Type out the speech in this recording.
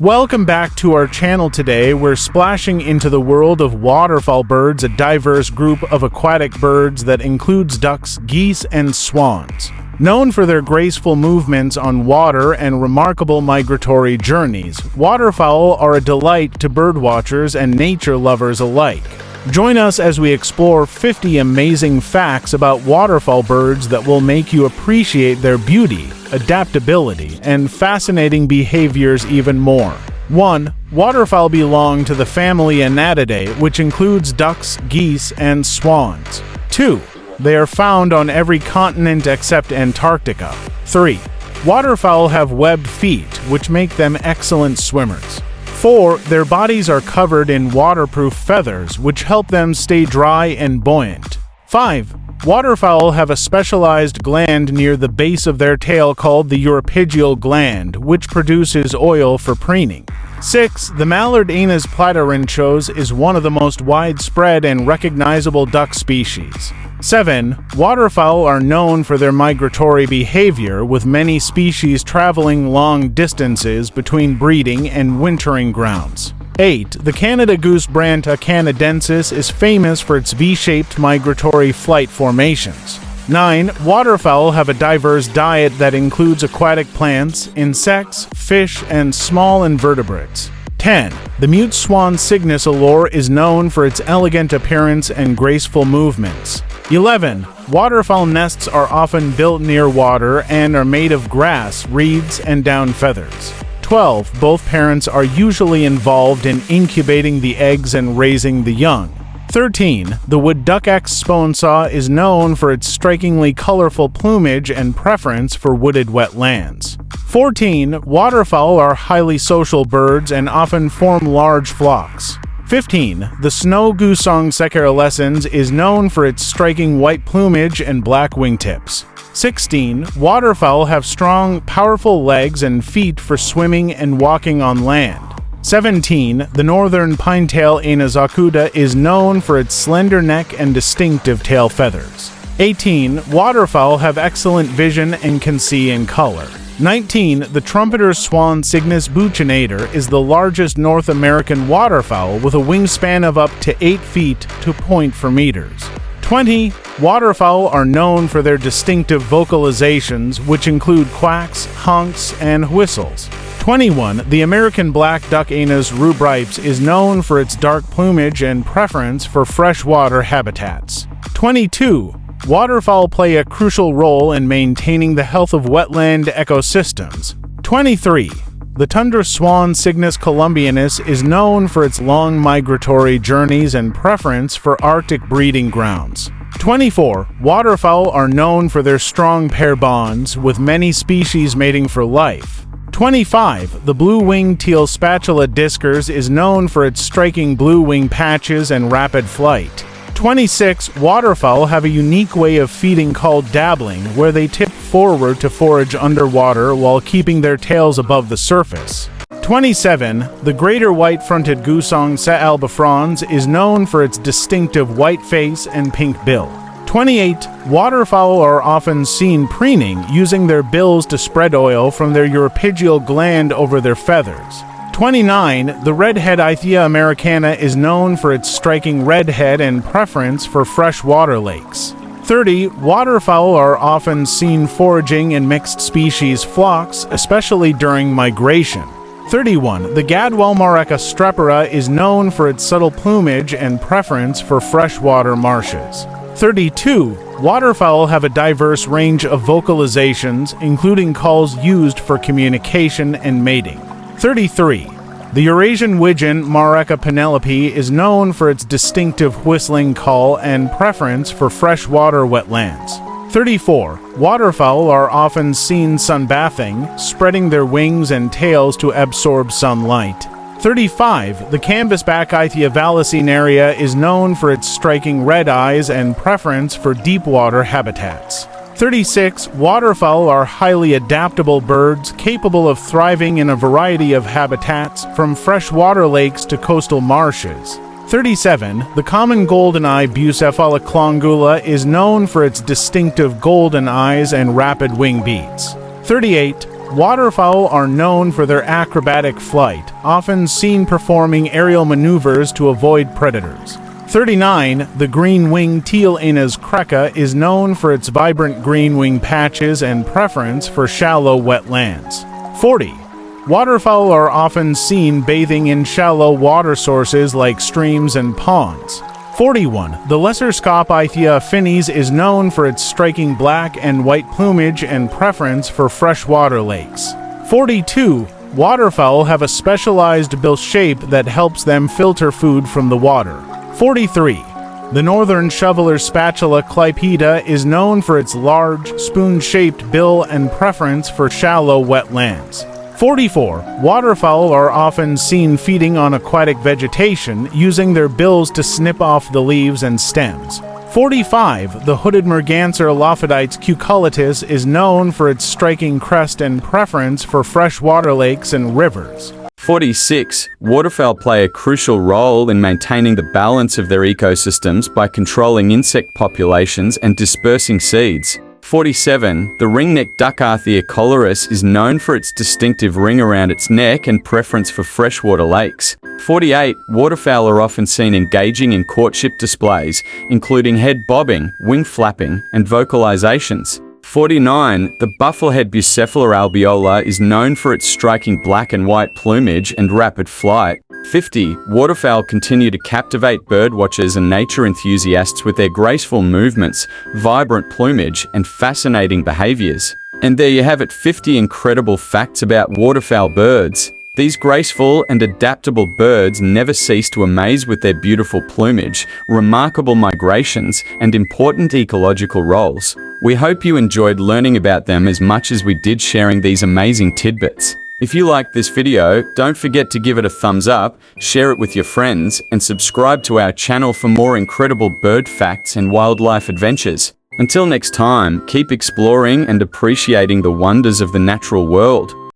Welcome back to our channel. Today we're splashing into the world of waterfowl birds, a diverse group of aquatic birds that includes ducks, geese, and swans. Known for their graceful movements on water and remarkable migratory journeys, waterfowl are a delight to birdwatchers and nature lovers alike. Join us as we explore 50 amazing facts about waterfowl birds that will make you appreciate their beauty, adaptability, and fascinating behaviors even more. 1. Waterfowl belong to the family Anatidae, which includes ducks, geese, and swans. 2. They are found on every continent except Antarctica. 3. Waterfowl have webbed feet, which make them excellent swimmers. 4. Their bodies are covered in waterproof feathers, which help them stay dry and buoyant. 5. Waterfowl have a specialized gland near the base of their tail called the uropygial gland, which produces oil for preening. 6. The mallard Anas platyrenchos is one of the most widespread and recognizable duck species. 7. Waterfowl are known for their migratory behavior, with many species traveling long distances between breeding and wintering grounds. 8. The Canada goose Branta canadensis is famous for its V-shaped migratory flight formations. 9. Waterfowl have a diverse diet that includes aquatic plants, insects, fish, and small invertebrates. 10. The mute swan Cygnus allure is known for its elegant appearance and graceful movements. 11. Waterfowl nests are often built near water and are made of grass, reeds, and down feathers. 12. Both parents are usually involved in incubating the eggs and raising the young. 13. The wood duck X spoonsaw is known for its strikingly colorful plumage and preference for wooded wetlands. 14. Waterfowl are highly social birds and often form large flocks. 15. The snow goosong secarolescens is known for its striking white plumage and black wingtips. 16. Waterfowl have strong, powerful legs and feet for swimming and walking on land. 17. The northern pinetail Anas acuta is known for its slender neck and distinctive tail feathers. 18. Waterfowl have excellent vision and can see in color. 19. The trumpeter swan Cygnus buccinator is the largest North American waterfowl with a wingspan of up to 8 feet to 0.4 meters. 20. Waterfowl are known for their distinctive vocalizations, which include quacks, honks, and whistles. 21. The American black duck Anas rubripes is known for its dark plumage and preference for freshwater habitats. 22. Waterfowl play a crucial role in maintaining the health of wetland ecosystems. 23. The tundra swan Cygnus columbianus is known for its long migratory journeys and preference for Arctic breeding grounds. 24. Waterfowl are known for their strong pair bonds, with many species mating for life. 25. The blue-winged teal spatula discers is known for its striking blue wing patches and rapid flight. 26. Waterfowl have a unique way of feeding called dabbling, where they tip forward to forage underwater while keeping their tails above the surface. 27. The greater white-fronted goosong C. albifrons is known for its distinctive white face and pink bill. 28. Waterfowl are often seen preening, using their bills to spread oil from their uropygial gland over their feathers. 29. The redhead Ithia americana is known for its striking red head and preference for freshwater lakes. 30. Waterfowl are often seen foraging in mixed species flocks, especially during migration. 31. The gadwall Mareca strepera is known for its subtle plumage and preference for freshwater marshes. 32. Waterfowl have a diverse range of vocalizations, including calls used for communication and mating. 33. The Eurasian widgeon Mareca penelope is known for its distinctive whistling call and preference for freshwater wetlands. 34. Waterfowl are often seen sunbathing, spreading their wings and tails to absorb sunlight. 35. The canvasback Ithia vallisinaria is known for its striking red eyes and preference for deep-water habitats. 36. Waterfowl are highly adaptable birds capable of thriving in a variety of habitats, from freshwater lakes to coastal marshes. 37. The common golden-eye Bucephala clongula is known for its distinctive golden eyes and rapid wing beats. 38. Waterfowl are known for their acrobatic flight, often seen performing aerial maneuvers to avoid predators. 39. The green-winged teal Anas creca is known for its vibrant green wing patches and preference for shallow wetlands. 40. Waterfowl are often seen bathing in shallow water sources like streams and ponds. 41. The lesser Scopaithia finis is known for its striking black and white plumage and preference for freshwater lakes. 42. Waterfowl have a specialized bill shape that helps them filter food from the water. 43. The northern shoveler spatula clypeida is known for its large, spoon-shaped bill and preference for shallow wetlands. 44. Waterfowl are often seen feeding on aquatic vegetation, using their bills to snip off the leaves and stems. 45. The hooded merganser Lophidites cucullatus is known for its striking crest and preference for freshwater lakes and rivers. 46. Waterfowl play a crucial role in maintaining the balance of their ecosystems by controlling insect populations and dispersing seeds. 47. The ringneck duck Arthea coloris is known for its distinctive ring around its neck and preference for freshwater lakes. 48. Waterfowl are often seen engaging in courtship displays, including head bobbing, wing flapping, and vocalizations. 49. The bufflehead Bucephala albeola is known for its striking black and white plumage and rapid flight. 50. Waterfowl continue to captivate birdwatchers and nature enthusiasts with their graceful movements, vibrant plumage, and fascinating behaviors. And there you have it, 50 incredible facts about waterfowl birds. These graceful and adaptable birds never cease to amaze with their beautiful plumage, remarkable migrations, and important ecological roles. We hope you enjoyed learning about them as much as we did sharing these amazing tidbits. If you liked this video, don't forget to give it a thumbs up, share it with your friends, and subscribe to our channel for more incredible bird facts and wildlife adventures. Until next time, keep exploring and appreciating the wonders of the natural world.